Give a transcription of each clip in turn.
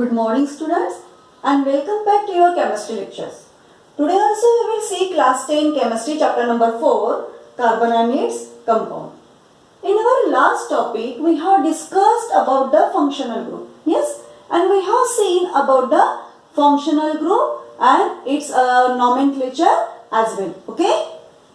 Good morning students and welcome back to your chemistry lectures. Today also we will see class 10 chemistry chapter number 4 carbon and its compound. In our last topic we have discussed about the functional group. Yes, and we have seen about the functional group and its nomenclature as well. Okay.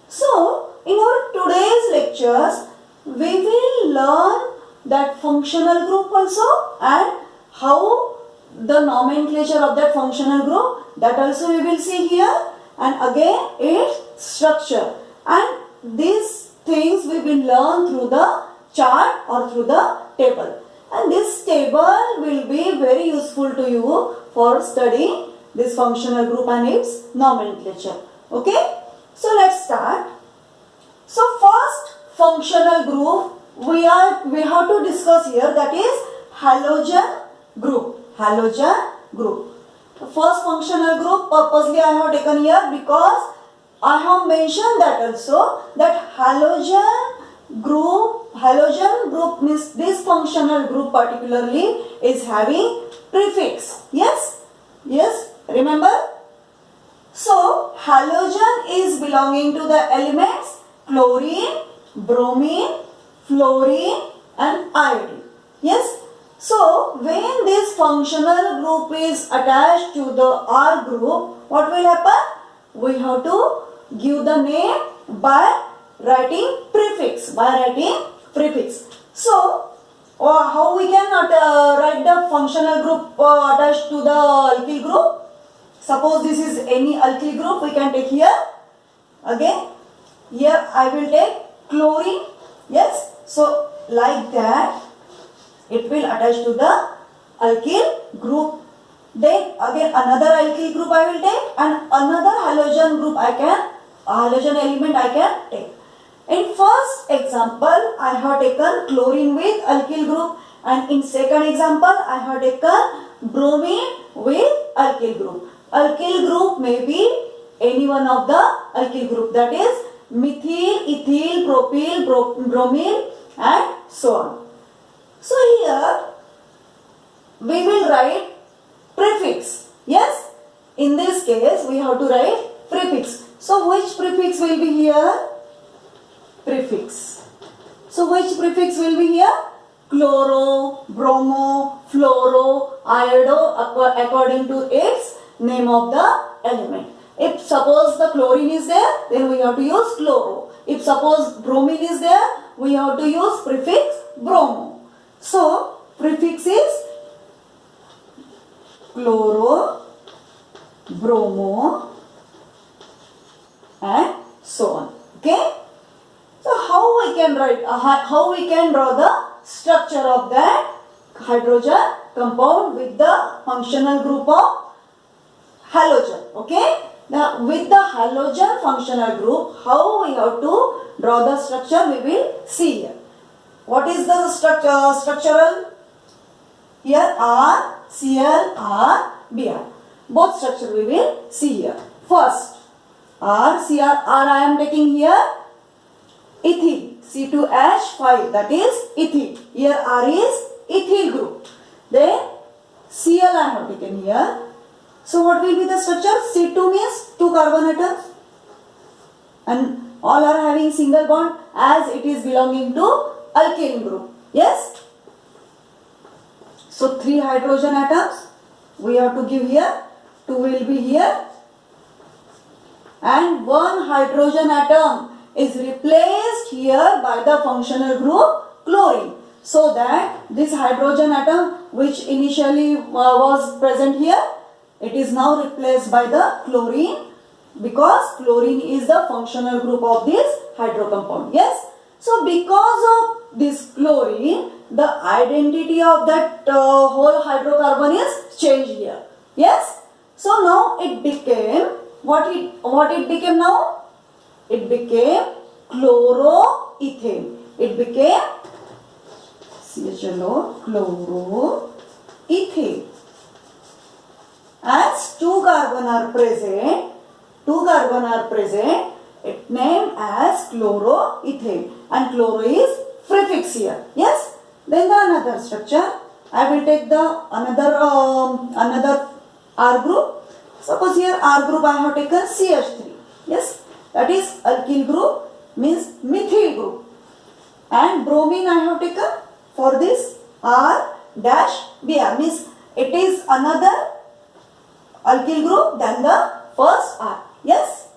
So in our today's lectures we will learn that functional group also and how the nomenclature of that functional group, that also we will see here, and again its structure, and these things we will learn through the chart or through the table, and this table will be very useful to you for studying this functional group and its nomenclature. Okay, so let's start. So first functional group we have to discuss here, that is halogen group. Halogen group. The first functional group purposely I have taken here because I have mentioned that also, that halogen group means this functional group particularly is having prefix. Yes? Yes? Remember? So halogen is belonging to the elements chlorine, bromine, fluorine and iodine. Yes? So when this functional group is attached to the R group, what will happen? We have to give the name by writing prefix. So how we can write the functional group attached to the alkyl group? Suppose this is any alkyl group, we can take here. Again, here I will take chlorine. Yes. So like that it will attach to the alkyl group. Then again another alkyl group I will take and another halogen element I can take. In first example I have taken chlorine with alkyl group, and in second example I have taken bromine with alkyl group. Alkyl group may be any one of the alkyl group, that is methyl, ethyl, propyl, bromine and so on. So here we will write prefix. Yes, in this case we have to write prefix. So which prefix will be here? Prefix. So which prefix will be here? Chloro, bromo, fluoro, iodo, according to its name of the element. If suppose the chlorine is there, then we have to use chloro. If suppose bromine is there, we have to use prefix bromo. So prefix is chloro, bromo and so on. Okay. So how we can write, how we can draw the structure of that hydrogen compound with the functional group of halogen. Okay. Now with the halogen functional group, how we have to draw the structure we will see here. What is the structural? Here R, Cl, R, Br. Both structure we will see here. First R, Cl, R I am taking here ethyl, C2H5, that is ethyl. Here R is ethyl group. Then Cl I have taken here. So what will be the structure? C2 means 2 carbon atoms and all are having single bond as it is belonging to alkane group. Yes. So 3 hydrogen atoms we have to give here. 2 will be here. And 1 hydrogen atom is replaced here by the functional group chlorine. So that this hydrogen atom which initially was present here, it is now replaced by the chlorine, because chlorine is the functional group of this hydrocompound. Yes. So because of this chlorine, the identity of that whole hydrocarbon is changed here. Yes. So now it became, what it became now? It became chloroethane. It became CHLO, chloroethane. As 2 carbon are present, it named as chloroethane, and chloro is prefix here. Yes. Then the another structure, I will take the another R group. Suppose here R group I have taken CH3. Yes, that is alkyl group, means methyl group. And bromine I have taken for this R dash Br, means it is another alkyl group than the first R. Yes.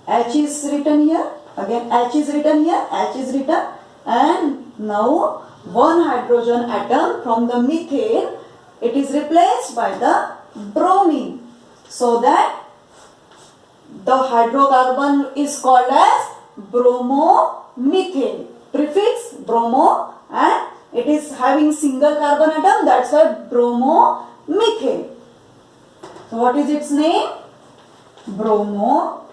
H is written here. Again H is written here. H is written. And now one hydrogen atom from the methane, it is replaced by the bromine. So that the hydrocarbon is called as bromomethane. Prefix bromo, and it is having single carbon atom, that's why bromomethane. So what is its name? Bromomethane.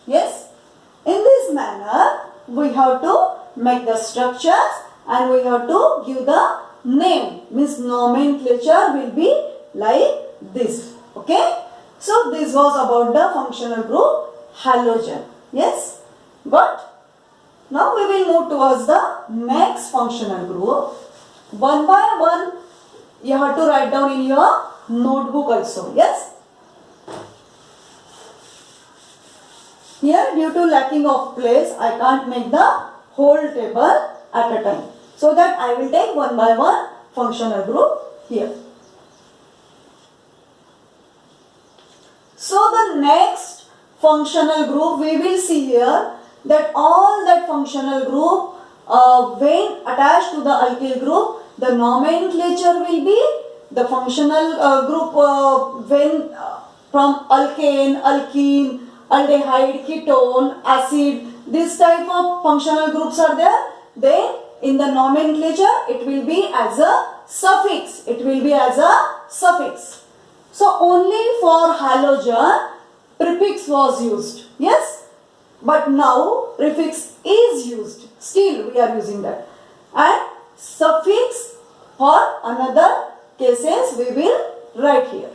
Yes. In this manner, we have to make the structures and we have to give the name. Means nomenclature will be like this. Okay. So this was about the functional group halogen. Yes. But now we will move towards the next functional group. One by one you have to write down in your notebook also. Yes. Here due to lacking of place I can't make the whole table at a time. So that I will take one by one functional group here. So the next functional group we will see here that all that functional group when attached to the alkyl group, the nomenclature will be the functional group when from alkane, alkene, aldehyde, ketone, acid, this type of functional groups are there. Then in the nomenclature it will be as a suffix. It will be as a suffix. So only for halogen prefix was used. Yes. But now prefix is used. Still we are using that. And suffix for another cases we will write here.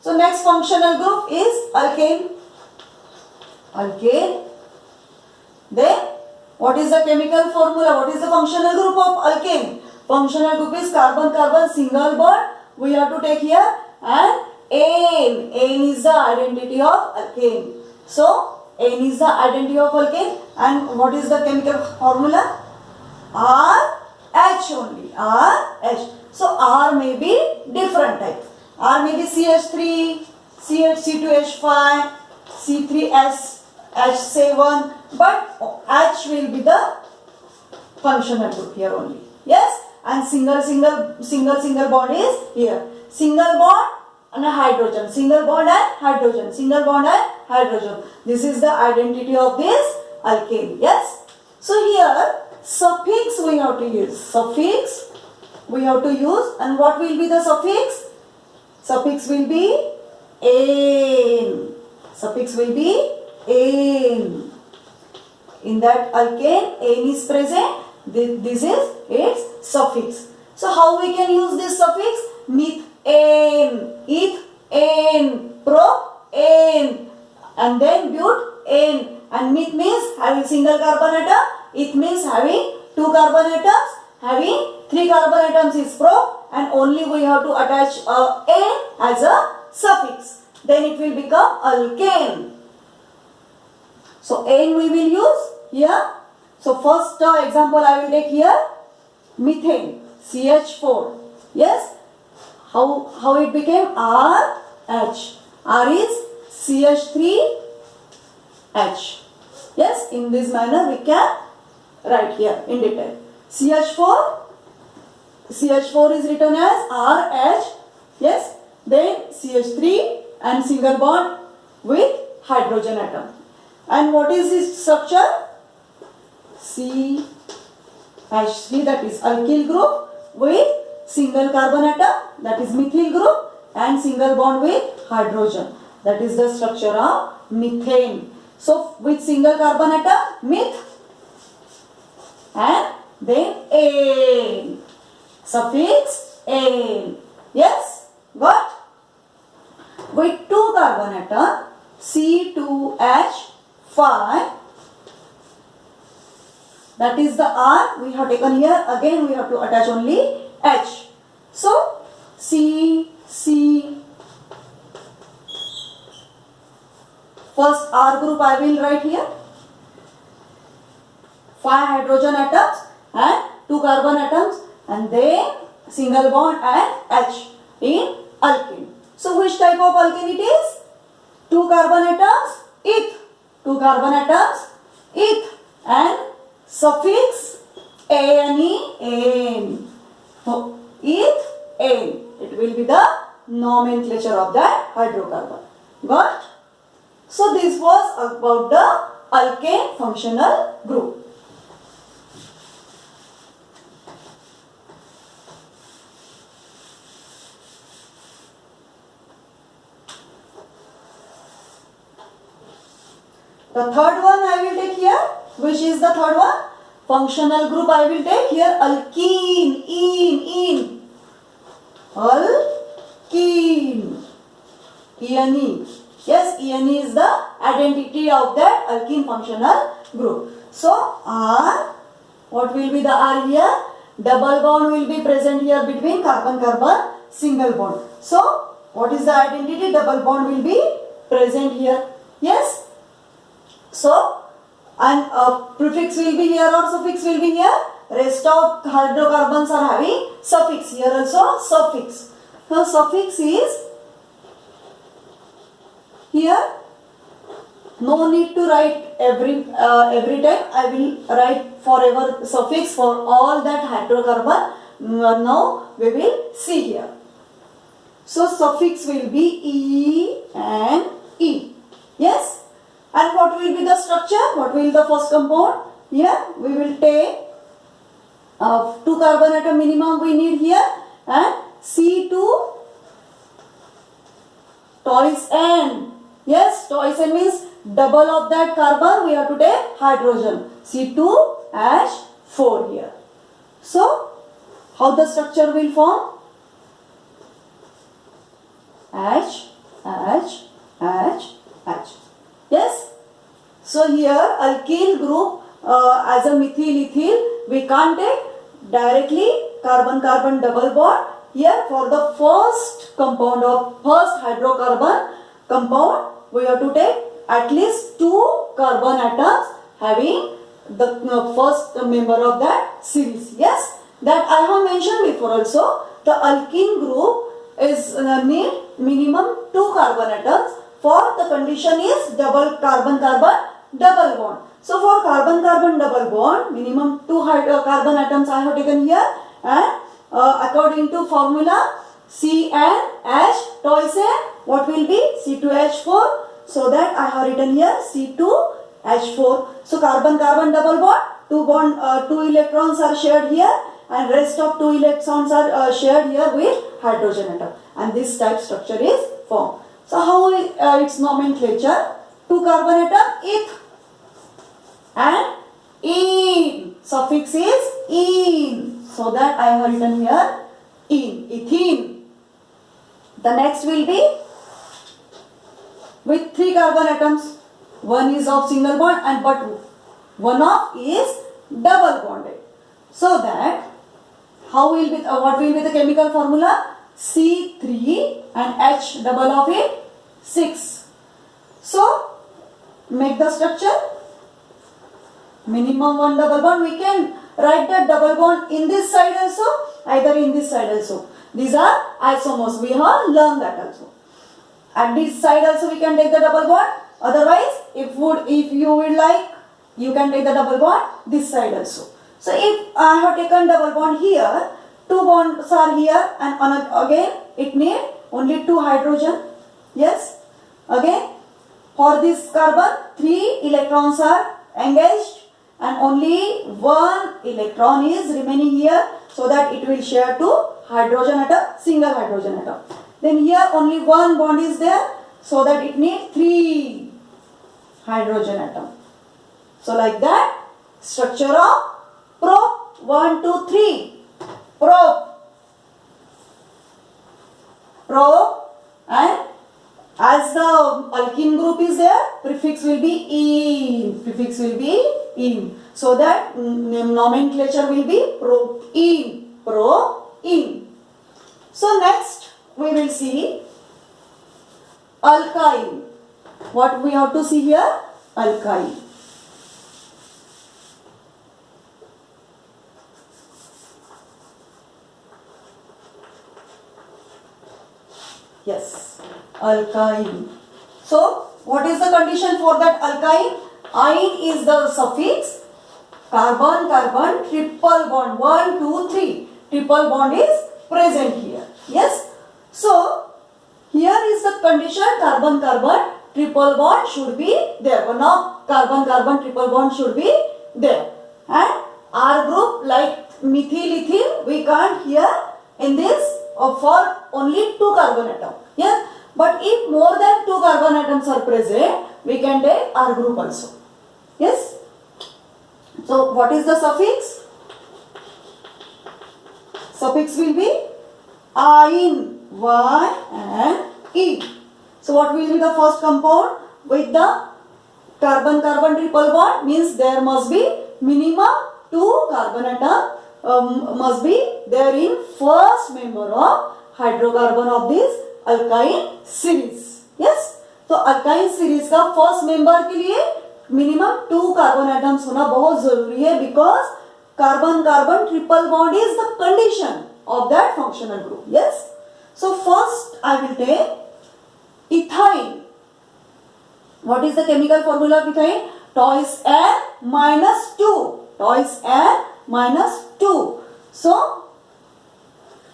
So next functional group is alkane. Alkane. Then what is the chemical formula? What is the functional group of alkane? Functional group is carbon-carbon single bond. We have to take here and ane. Ane is the identity of alkane. So ane is the identity of alkane. And what is the chemical formula? RH only. RH. So R may be different type. R may be CH3, C2H5, C3H7, but H will be the functional group here only. Yes, and single bond is here. Single bond and a hydrogen. Single bond and hydrogen. Single bond and hydrogen. This is the identity of this alkane. Yes. So here suffix we have to use. Suffix we have to use, and what will be the suffix? Suffix will be ane. Suffix will be ane. In that alkane, ane is present. This is its suffix. So how we can use this suffix? Methane, ethane, propane, and then butane. And meth means having single carbon atom. Eth means having two carbon atoms. Having three carbon atoms is pro. And only we have to attach ane as a suffix. Then it will become alkane. So ane we will use here. So first example I will take here. Methane, CH4. Yes. How it became? RH. R is CH3H. Yes. In this manner we can write here in detail. CH4 is written as RH. Yes. Then CH3 and single bond with hydrogen atom. And what is this structure? CH3, that is alkyl group with single carbon atom, that is methyl group, and single bond with hydrogen. That is the structure of methane. So with single carbon atom, meth, and then ane. Suffix ane. Yes? Got? with 2 carbon atom, C2H5. That is the R we have taken here. Again we have to attach only H. So C. First R group I will write here. 5 hydrogen atoms and 2 carbon atoms, and then single bond and H in alkene. So which type of alkene it is? 2 carbon atoms, eth. 2 carbon atoms, eth, and suffix ane. So eth, ane. It will be the nomenclature of that hydrocarbon. Got? So this was about the alkane functional group. The third one I will take here. Which is the third one? Functional group I will take here. Alkene. In. Alkene. Ene. Yes, Ene is the identity of that alkene functional group. So R, what will be the R here? Double bond will be present here between carbon-carbon single bond. So what is the identity? Double bond will be present here. Yes. So, and prefix will be here or suffix will be here. Rest of hydrocarbons are having suffix. Here also suffix. So suffix is here. No need to write every time. I will write forever suffix for all that hydrocarbon. Now we will see here. So suffix will be E and E. Yes. And what will be the structure? What will be the first compound? Here we will take 2 carbon atom minimum we need here, and C2 twice N. Yes, twice N means double of that carbon we have to take hydrogen. C2H4 here. So how the structure will form? H. Yes. So here alkyl group as a methyl-ethyl, we can't take directly carbon-carbon double bond. Here for the first compound of first hydrocarbon compound, we have to take at least 2 carbon atoms having the first member of that series. Yes, that I have mentioned before also. The alkene group is need minimum 2 carbon atoms. For the condition is double carbon-carbon double bond. So for carbon-carbon double bond, minimum 2 carbon atoms I have taken here, and according to formula C and H twice N, what will be? C2H4. So that I have written here C2H4. So carbon-carbon double bond, 2 electrons are shared here, and rest of 2 electrons are shared here with hydrogen atom, and this type structure is formed. So how its nomenclature? 2 carbon atom, eth, and ene. Suffix is ene. So that I have written here ene, ethene. The next will be with 3 carbon atoms. One is of single bond, and but one of is double bonded. So that how will be what will be the chemical formula? C3 and H double of it 6. So make the structure. Minimum 1 double bond. We can write that double bond in this side also, either in this side also. These are isomers. We have learned that also. At this side also we can take the double bond. Otherwise, if you would like, you can take the double bond this side also. So if I have taken double bond here, 2 bonds are here, and again it need only 2 hydrogen. Yes. Again, for this carbon, 3 electrons are engaged, and only 1 electron is remaining here, so that it will share to hydrogen atom, single hydrogen atom. Then here only 1 bond is there, so that it needs 3 hydrogen atom. So like that, structure of prop 1, 2, 3. Prop and alkene group is there, prefix will be -ene. Prefix will be -ene. So that nomenclature will be pro-ene. Pro-ene. So next we will see alkyl. What we have to see here? Alkyl. Yes, alkyl. So what is the condition for that alkyl? Ine is the suffix. Carbon, carbon, triple bond. 1, 2, 3. Triple bond is present here. Yes. So here is the condition. Carbon, carbon, triple bond should be there. Now carbon, carbon, triple bond should be there. And R group like methyl, ethyl, we can't here in this for only 2 carbon atom. Yes. But if more than 2 carbon atoms are present, we can take R group also. Yes. So what is the suffix? Suffix will be ine, Y and E. So what will be the first compound? With the carbon-carbon triple bond means there must be minimum 2 carbon atom must be there in first member of hydrocarbon of this alkyne series. Yes. तो alkyne series का first member के लिए minimum 2 carbon atoms होना बहुत जरूरी है because carbon carbon triple bond is the condition of that functional group. Yes. So first I will take ethyne. What is the chemical formula of ethyne? Tois air minus 2. Tois air minus 2. So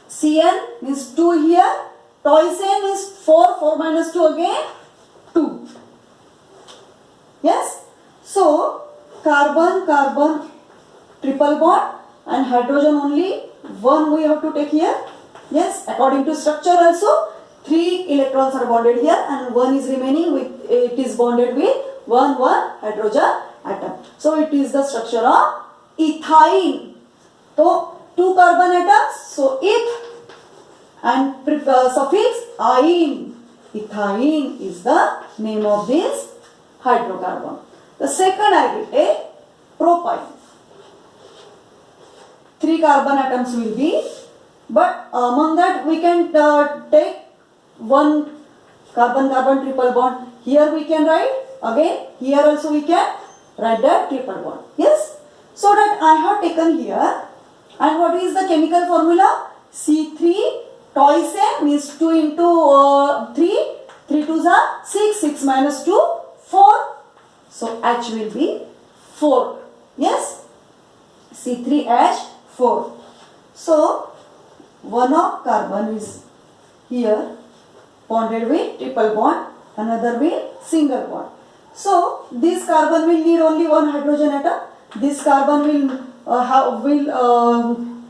Cn is 2 here. Tois n is 4. 4 minus 2 again 2. Yes. So carbon carbon triple bond and hydrogen only 1 we have to take here. Yes, according to structure also 3 electrons are bonded here and 1 is remaining with it is bonded with 1 hydrogen atom. So it is the structure of ethyne. So 2 carbon atoms, so eth and suffix ine. Ethyne is the name of this hydrocarbon. The second I will take propyne. 3 carbon atoms will be, but among that we can take 1 carbon carbon triple bond. Here we can write again, here also we can write that triple bond. Yes. So that I have taken here, and what is the chemical formula? C3 tois n means 2 into 3, 3 2s are 6, 6 minus 2, 4. So H will be 4. Yes. C3H4. So one of carbon is here bonded with triple bond, another with single bond. So this carbon will need only 1 hydrogen atom. This carbon will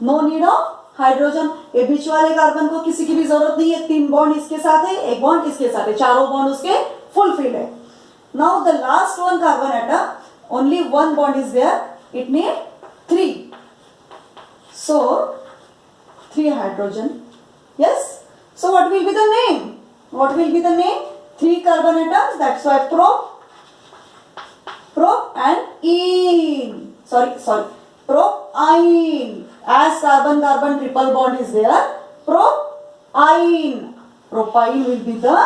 no need of hydrogen. ये बीच वाले carbon को किसी की भी जरूरत नहीं है. 3 bond इसके साथ है, 1 बॉन्ड इसके साथ है, चारों बॉन्ड उसके फुलफिल है. Now the last 1 carbon atom only 1 bond is there, it need 3. So 3 hydrogen. Yes. So what will be the name? What will be the name? 3 carbon atoms. That's why prop and ene. Propyne. As carbon carbon triple bond is there, propyne. Propyne will be the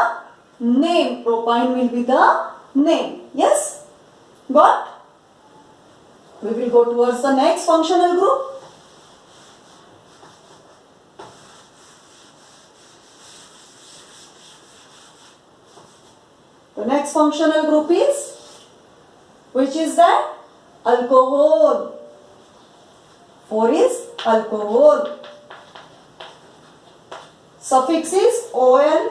name. Propyne will be the name. Yes. Got? We will go towards the next functional group. The next functional group is, which is that? Alcohol. 4 is alcohol. Suffix is OL.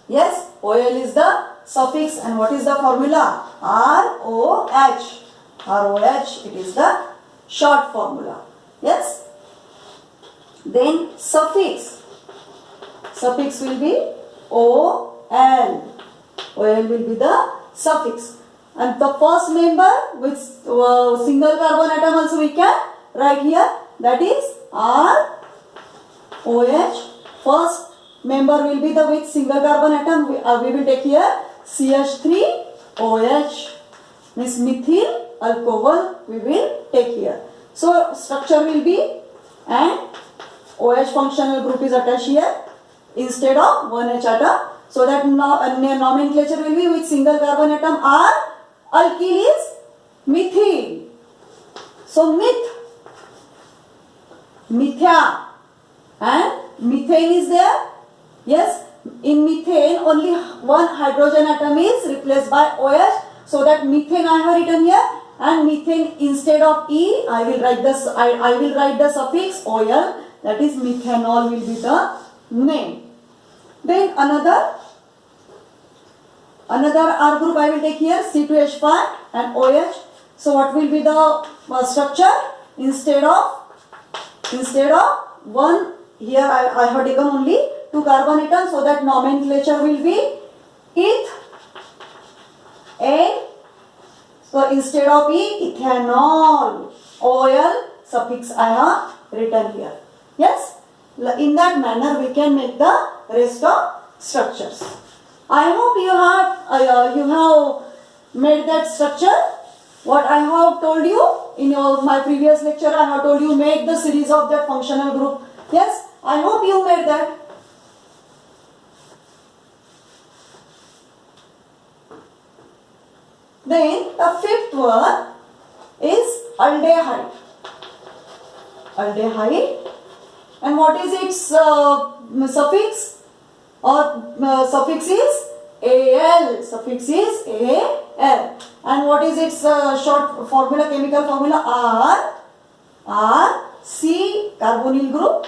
Yes, OL is the suffix, and what is the formula? ROH. ROH, it is the short formula. Yes. Then suffix. Suffix will be OL. OL will be the suffix. And the first member with single carbon atom also we can write here. That is ROH. First member will be the with single carbon atom? We will take here CH3OH, means methyl alcohol we will take here. So structure will be, and OH functional group is attached here instead of 1H atom. So that nomenclature will be with single carbon atom or alkyl is methyl. So methia, and methane is there. Yes, in methane only one hydrogen atom is replaced by OH. So that methane I have written here, and methane instead of E I will write this. I will write the suffix OL. That is methanol will be the name. Then another R group I will take here, C2H5 and OH. So what will be the structure? Instead of one, here I have taken only 2 carbon atoms, so that nomenclature will be eth, and so instead of E, ethanol, OL suffix I have written here. Yes, in that manner we can make the rest of structures. I hope you have made that structure. What I have told you in my previous lecture, I have told you make the series of that functional group. Yes, I hope you made that. Then the fifth one is aldehyde. Aldehyde, and what is its suffix? Or suffix is Al. Suffix is Al. And what is its short formula, chemical formula? R, C, carbonyl group,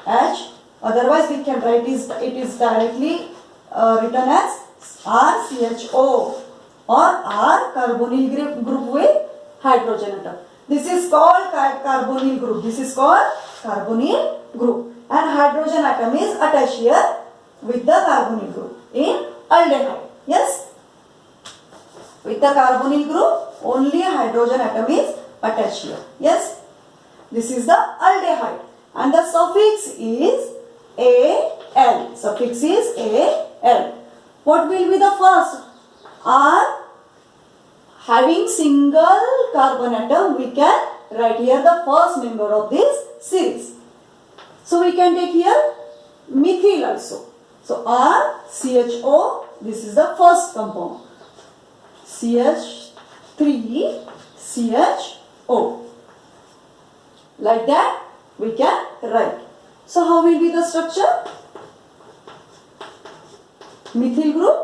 H. Otherwise we can write it is directly written as RCHO, or R carbonyl group with hydrogen atom. This is called carbonyl group. This is called carbonyl group. And hydrogen atom is attached here with the carbonyl group in aldehyde. Yes? With the carbonyl group, only hydrogen atom is attached here. Yes? This is the aldehyde. And the suffix is Al. Suffix is Al. What will be the first? R. Having single carbon atom, we can write here the first member of this series. So we can take here methyl also. So R, CHO, this is the first compound. CH3, CHO. Like that we can write. So how will be the structure? Methyl group,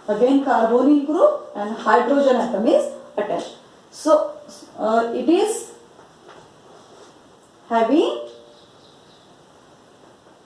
again carbonyl group, and hydrogen atom is attached. So it is having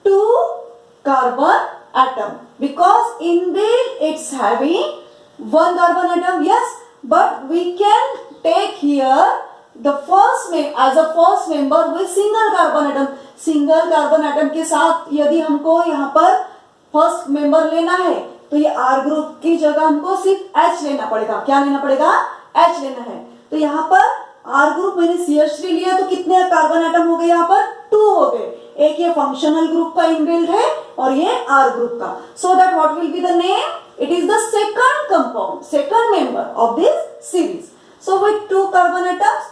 2 carbon atom, because in build it's having 1 carbon atom. Yes, but we can take here the first as a first member with single carbon atom. Single carbon atom के साथ यदि हमको यहाँ पर first member लेना है, तो ये R ग्रुप की जगह हमको सिर्फ H लेना पड़ेगा. क्या लेना पड़ेगा? H लेना है. तो यहाँ पर R ग्रुप मैंने CH3 लिया, तो कितने कार्बन एटम हो गए? यहाँ पर 2 हो गए. एक ये फंक्शनल ग्रुप का इनबिल्ट है और ये R ग्रुप का. So that what will be the name? It is the second compound, second member of this series. So with 2 carbon atoms,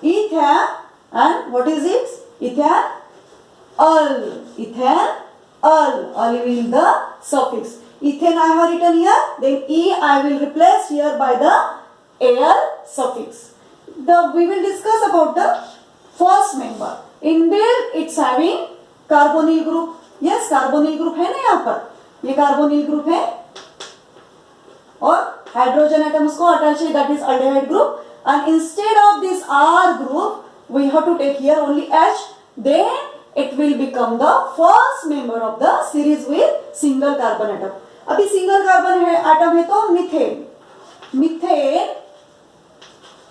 ethan, and what is it? Ethanol. Ol will the suffix. Ethane I have written here, then E I will replace here by the Al suffix. We will discuss about the first member. In build it's having carbonyl group. Yes, carbonyl group है ना यहाँ पर, ये carbonyl group है, और hydrogen atom उसको attach है, that is aldehyde group. And instead of this R group, we have to take here only H. Then it will become the first member of the series with single carbon atom. अभी single carbon atom है तो methane.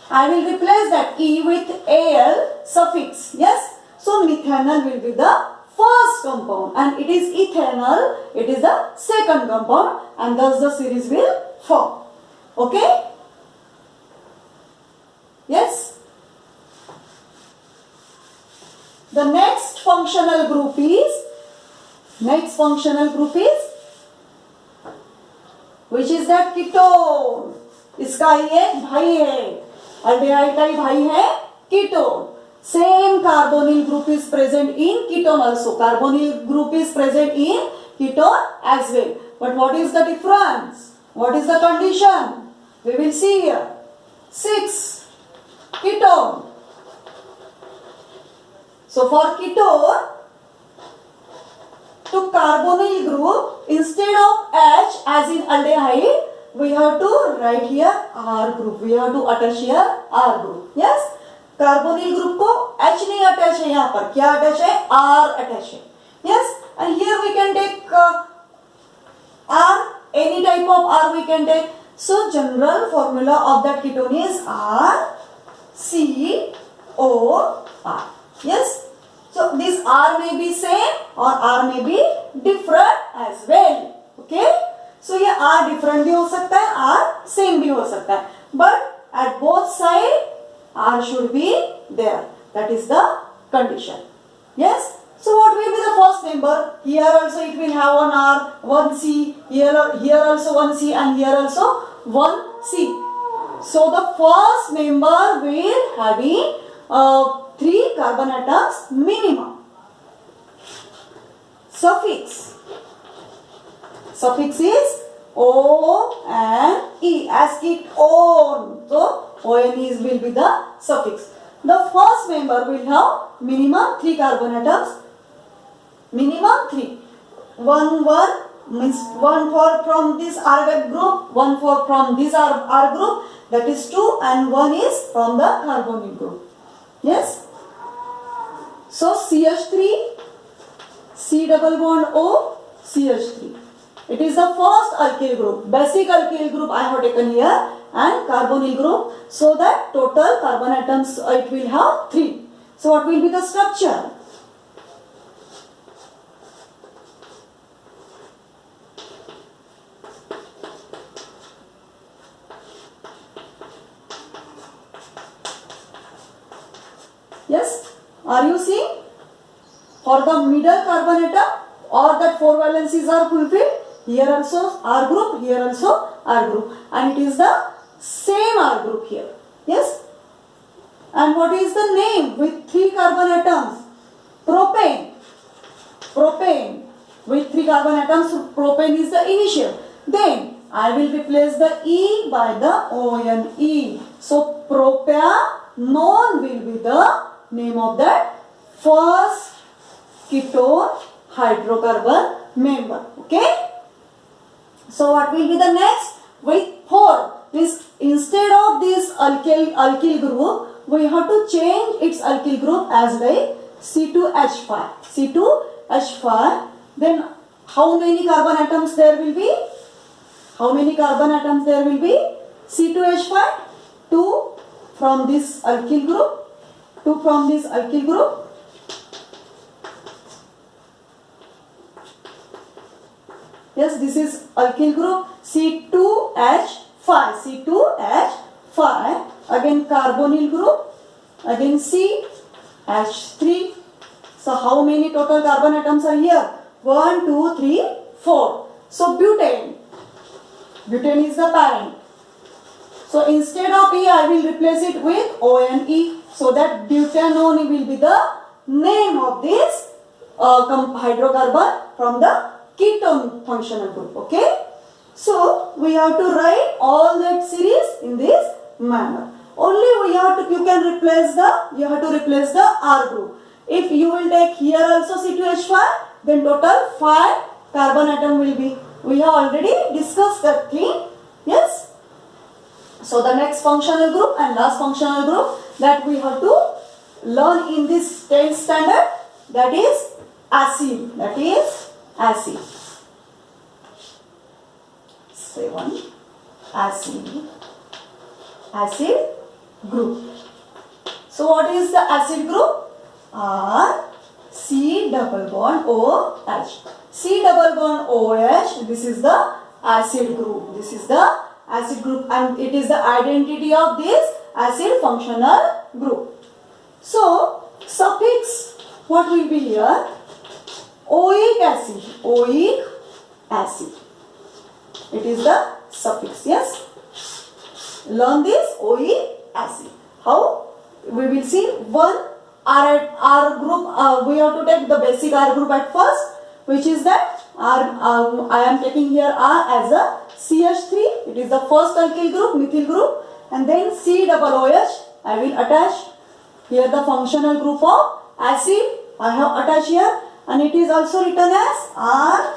I will replace that E with Al suffix. Yes, so methanol will be the first compound, and it is ethanol, it is the second compound, and thus the series will form. Okay? Yes? The next functional group is which is that ketone. इसका ये भाई है, aldehyde का ही भाई है ketone. Same carbonyl group is present in ketone also. Carbonyl group is present in ketone as well. But what is the difference? What is the condition? We will see here. 6 ketone. So for ketone, to carbonyl group, instead of H as in aldehyde, we have to write here R group. We have to attach here R group. Yes? Carbonyl group को H नहीं attach है यहाँ पर. क्या attach है? R attach है. Yes? And here we can take R. Any type of R we can take. So general formula of that ketone is R C O R. Yes? So this R may be same or R may be different as well. Okay? So ये R different भी हो सकता है, R same भी हो सकता है. But at both sides R should be there. That is the condition. Yes? So what will be the first member? Here also it will have one R, one C. Here also one C, and here also one C. So the first member will having 3 carbon atoms minimum. Suffix is O and E as ketone. So O and E will be the suffix. The first member will have minimum 3 carbon atoms. Minimum 3. One means one from this R group, one from this R group, that is 2, and one is from the carbonyl group. Yes? So CH3, C double bond O, CH3. It is the first alkyl group. Basic alkyl group I have taken here, and carbonyl group. So that total carbon atoms it will have 3. So what will be the structure? Yes? Are you seeing? For the middle carbon atom, or that 4 valencies are fulfilled. Here also R group, here also R group. And it is the same R group here. Yes? And what is the name with 3 carbon atoms? Propane. Propane. With 3 carbon atoms, propane is the initial. Then I will replace the E by the O-N-E. So propanone will be the name of that first ketone hydrocarbon member. Okay? So what will be the next? With 4. This, instead of this alkyl group, we have to change its alkyl group as like C2H5. C2H5. Then how many carbon atoms there will be? How many carbon atoms there will be? C2H5. 2 from this alkyl group. 2 from this alkyl group. Yes, this is alkyl group C2H5. C2H5. Again carbonyl group. Again CH3. So how many total carbon atoms are here? 1, 2, 3, 4. So butane. Butane is the parent. So instead of E, I will replace it with O-N-E. So that butanone will be the name of this hydrocarbon from the ketone functional group. Okay? So we have to write all that series in this manner. Only you have to replace the R group. If you will take here also C2H5, then total 5 carbon atom will be. We have already discussed that thing. Yes? So the next functional group and last functional group that we have to learn in this 10th standard, that is acid. That is acid. 7. Acid group. So what is the acid group? R C double bond OH. C double bond OH. This is the acid group. This is the acid group, and it is the identity of this acid functional group. So suffix what will be here? Oic acid. Oic acid. It is the suffix. Yes. Learn this oic acid. How? We will see one R group. We have to take the basic R group at first, which is that R. I am taking here R as a CH3. It is the first alkyl group, methyl group, and then COOH. I will attach here the functional group of acid. I have attached here, and it is also written as R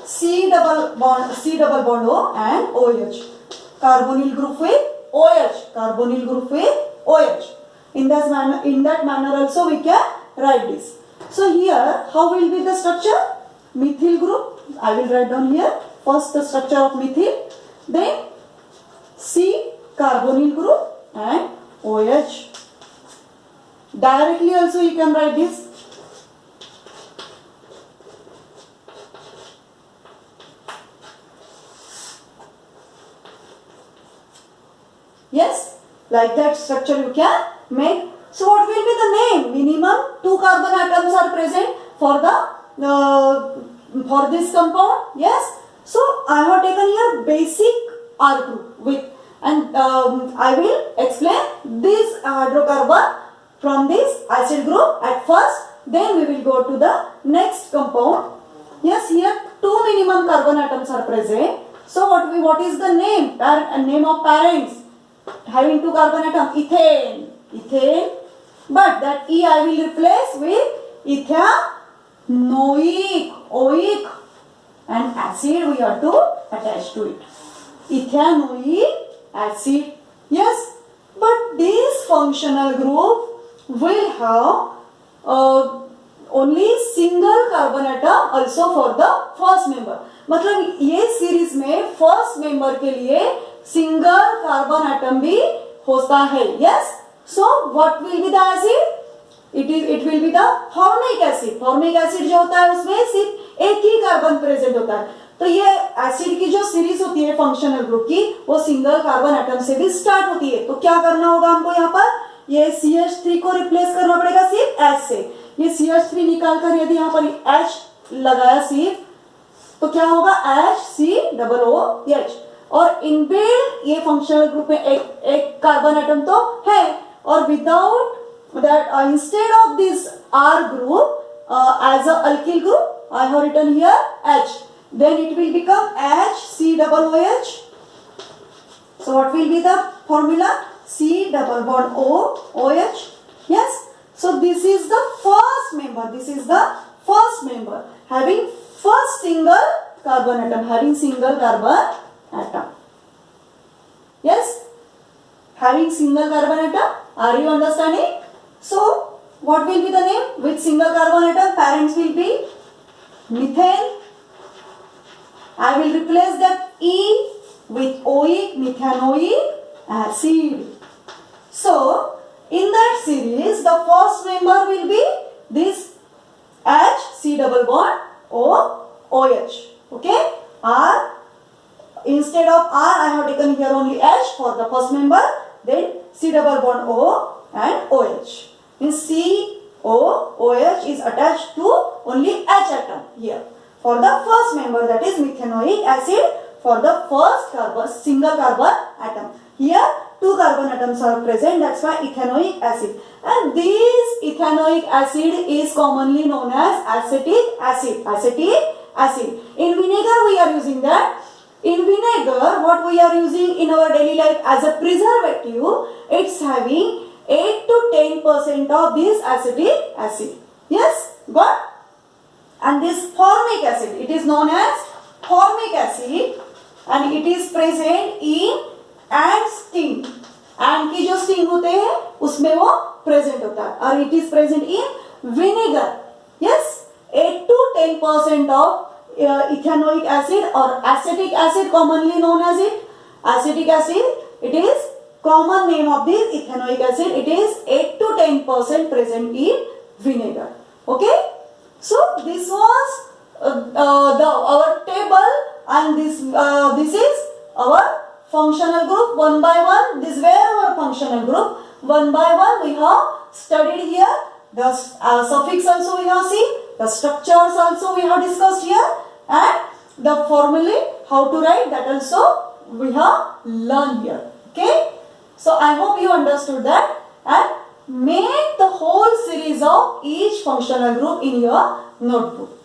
C double bond O and OH. Carbonyl group with OH. Carbonyl group with OH. In that manner also we can write this. So here, how will be the structure? Methyl group. I will write down here. First the structure of methyl. Then C carbonyl group and OH. Directly also you can write this. Yes, like that structure you can make. So what will be the name? Minimum 2 carbon atoms are present for the for this compound. Yes. So I have taken here basic R group with, and I will explain this hydrocarbon from this acid group at first. Then we will go to the next compound. Yes, here 2 minimum carbon atoms are present. So what is the name? Name of parents having 2 carbon atom? Ethane. Ethane. But that E I will replace with ethanoic. Oic and acid we have to attach to it. Ethanoic acid. Yes. But this functional group will have only single carbon atom also for the first member. मतलब ये series में first member के लिए single carbon atom भी होता है. Yes. So what will be the acid? It will be the formic acid. Formic acid जो होता है उसमें सिर्फ एक ही कार्बन प्रेजेंट होता है. तो ये एसिड की जो सीरीज होती है फंक्शनल ग्रुप की, वो सिंगल कार्बन एटम से भी स्टार्ट होती है. तो क्या करना होगा हमको यहाँ पर? ये CH3 को रिप्लेस करना पड़ेगा सिर्फ H से. ये CH3 निकालकर यदि यहाँ पर H लगाया सिर्फ, तो क्या होगा? HCOOH. और इनबिल्ट ये फंक्शनल ग्रुप में एक कार्बन एटम तो है, और without that instead of this R group as a alkyl group I have written here H. Then it will become HCOOH. So what will be the formula? C double bond O OH. Yes. So this is the first member. This is the first member having first single carbon atom. Having single carbon atom. Yes. Having single carbon atom. Are you understanding? So what will be the name? With single carbon atom, parents will be methane. I will replace that E with OIC, methanoic acid. So, in that series, the first member will be this H, C double bond, O, OH. Okay? R, instead of R, I have taken here only H for the first member. Then C double bond O and OH. In C, O, OH is attached to only H atom here. For the first member, that is methanoic acid, for the first carbon, single carbon atom. Here 2 carbon atoms are present, that's why ethanoic acid. And this ethanoic acid is commonly known as acetic acid. Acetic acid. In vinegar we are using that. In vinegar, what we are using in our daily life as a preservative, it's having 8 to 10% of this acetic acid. Yes, got? And this formic acid, it is known as formic acid, and it is present in ant sting. Ant की जो sting होते हैं उसमें वो present होता है, और it is present in vinegar. Yes, 8 to 10% of ethanoic acid or acetic acid, commonly known as it. Acetic acid, it is common name of this ethanoic acid. It is 8 to 10% present in vinegar. Okay. So this was our table, and this is our functional group. One by one, these were our functional group. One by one we have studied here The suffix also we have seen, the structures also we have discussed here, and the formulae, how to write, that also we have learned here. Okay. So I hope you understood that, and make the whole series of each functional group in your notebook.